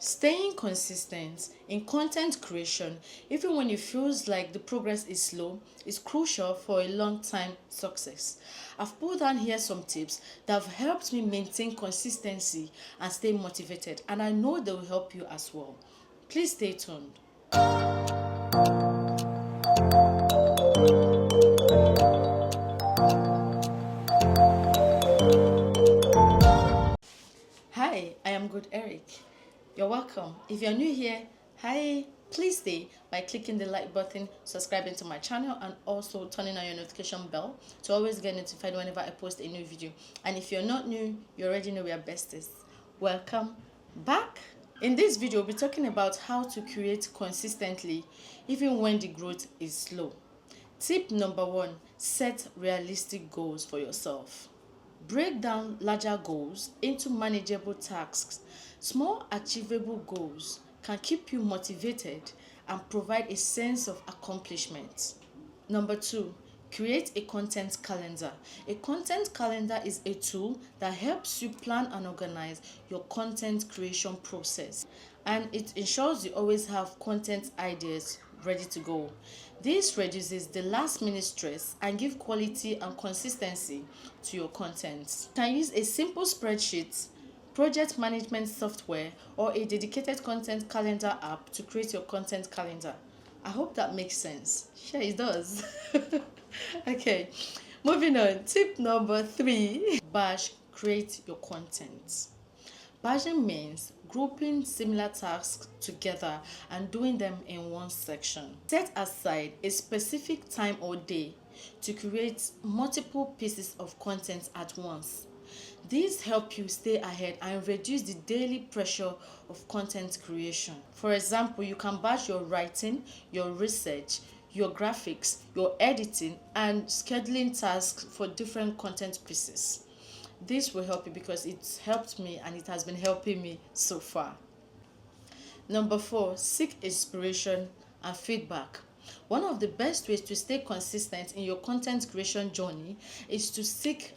Staying consistent in content creation, even when it feels like the progress is slow, is crucial for a long-time success. I've put down here some tips that have helped me maintain consistency and stay motivated, and I know they will help you as well. Please stay tuned. Hi, I am Good Eric. You're welcome. If you're new here, hi, please stay by clicking the like button, subscribing to my channel, and also turning on your notification bell to always get notified whenever I post a new video. And if you're not new, you already know we are besties. Welcome back. In this video, we'll be talking about how to create consistently even when the growth is slow. Tip number 1, set realistic goals for yourself. Break down larger goals into manageable tasks. Small achievable goals can keep you motivated and provide a sense of accomplishment. Number 2, create a content calendar. A content calendar is a tool that helps you plan and organize your content creation process, and it ensures you always have content ideas ready to go. This reduces the last minute stress and give quality and consistency to your content. You can use a simple spreadsheet, project management software, or a dedicated content calendar app to create your content calendar. I hope that makes sense. Sure, it does. Okay, moving on. Tip number 3, batch create your content. Batching means grouping similar tasks together and doing them in one section. Set aside a specific time or day to create multiple pieces of content at once. These help you stay ahead and reduce the daily pressure of content creation. For example, you can batch your writing, your research, your graphics, your editing, and scheduling tasks for different content pieces. This will help you because it's helped me and it has been helping me so far. Number 4, seek inspiration and feedback. One of the best ways to stay consistent in your content creation journey is to seek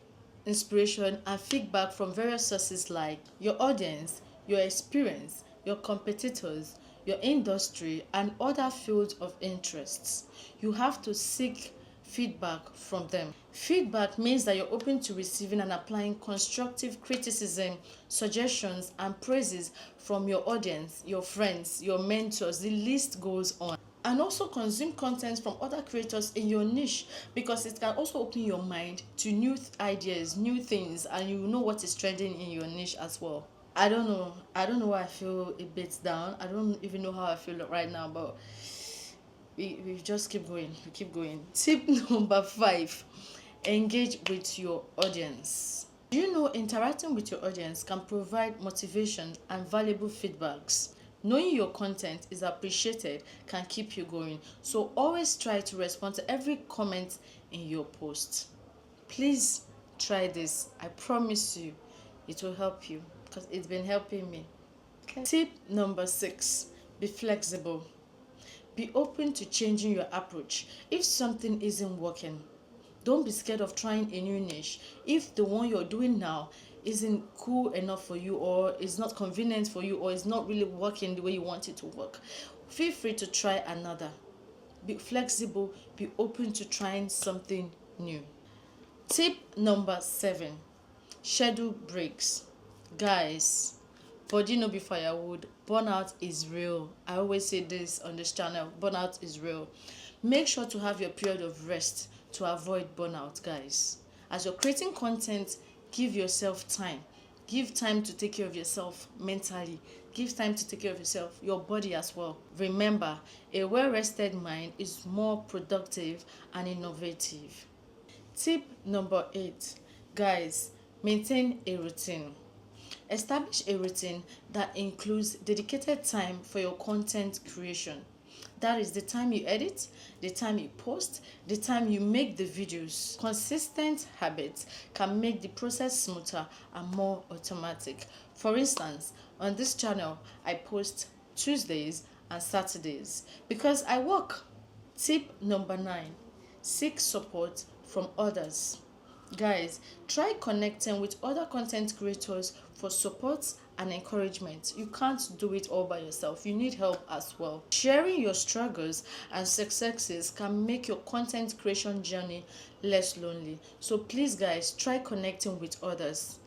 inspiration and feedback from various sources like your audience, your experience, your competitors, your industry, and other fields of interests. You have to seek feedback from them. Feedback means that you're open to receiving and applying constructive criticism, suggestions, and praises from your audience, your friends, your mentors. The list goes on. And also consume content from other creators in your niche, because it can also open your mind to new ideas, new things, and you know what is trending in your niche as well. I don't know why I feel a bit down. I don't even know how I feel right now, but we just keep going. We keep going. Tip number 5, engage with your audience. Do you know interacting with your audience can provide motivation and valuable feedbacks? Knowing your content is appreciated can keep you going. So always try to respond to every comment in your post. Please try this. I promise you it will help you because it's been helping me. Okay. Tip number 6, be flexible. Be open to changing your approach. If something isn't working, don't be scared of trying a new niche. If the one you're doing now isn't cool enough for you, or is not convenient for you, or is not really working the way you want it to work, feel free to try another. Be flexible, be open to trying something new. Tip number 7, schedule breaks. Guys, body no be firewood. Burnout is real. I always say this on this channel. Burnout is real. Make sure to have your period of rest to avoid burnout, guys. As you're creating content, give yourself time. Give time to take care of yourself mentally. Give time to take care of yourself, your body as well. Remember, a well-rested mind is more productive and innovative. Tip number 8, guys, maintain a routine. Establish a routine that includes dedicated time for your content creation. That is the time you edit, the time you post, the time you make the videos. Consistent habits can make the process smoother and more automatic. For instance, on this channel, I post Tuesdays and Saturdays because I work. Tip number 9, seek support from others. Guys, try connecting with other content creators for support and encouragement. You can't do it all by yourself. You need help as well. Sharing your struggles and successes can make your content creation journey less lonely. So please guys, try connecting with others.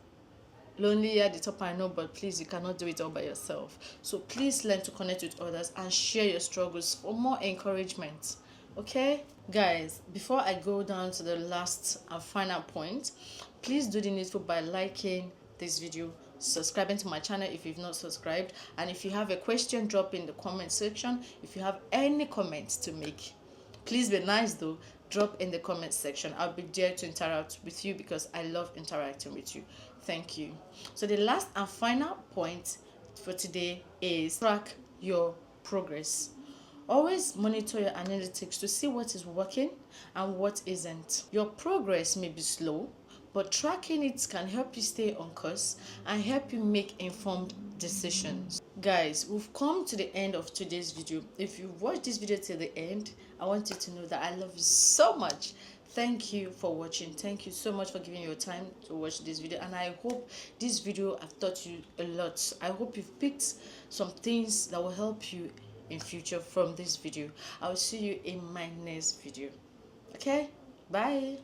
Lonely at the top, I know, but please, you cannot do it all by yourself. So please learn to connect with others and share your struggles for more encouragement. Okay guys, before I go down to the last and final point, please do the needful by liking this video, subscribing to my channel if you've not subscribed, and if you have a question, drop in the comment section. If you have any comments to make, please be nice though, drop in the comment section. I'll be there to interact with you because I love interacting with you. Thank you. So the last and final point for today is track your progress. Always monitor your analytics to see what is working and what isn't. Your progress may be slow, but tracking it can help you stay on course and help you make informed decisions. Guys, we've come to the end of today's video. If you've watched this video till the end, I want you to know that I love you so much. Thank you for watching. Thank you so much for giving your time to watch this video, and I hope this video have taught you a lot. I hope you've picked some things that will help you in future from this video. I will see you in my next video. Okay, bye.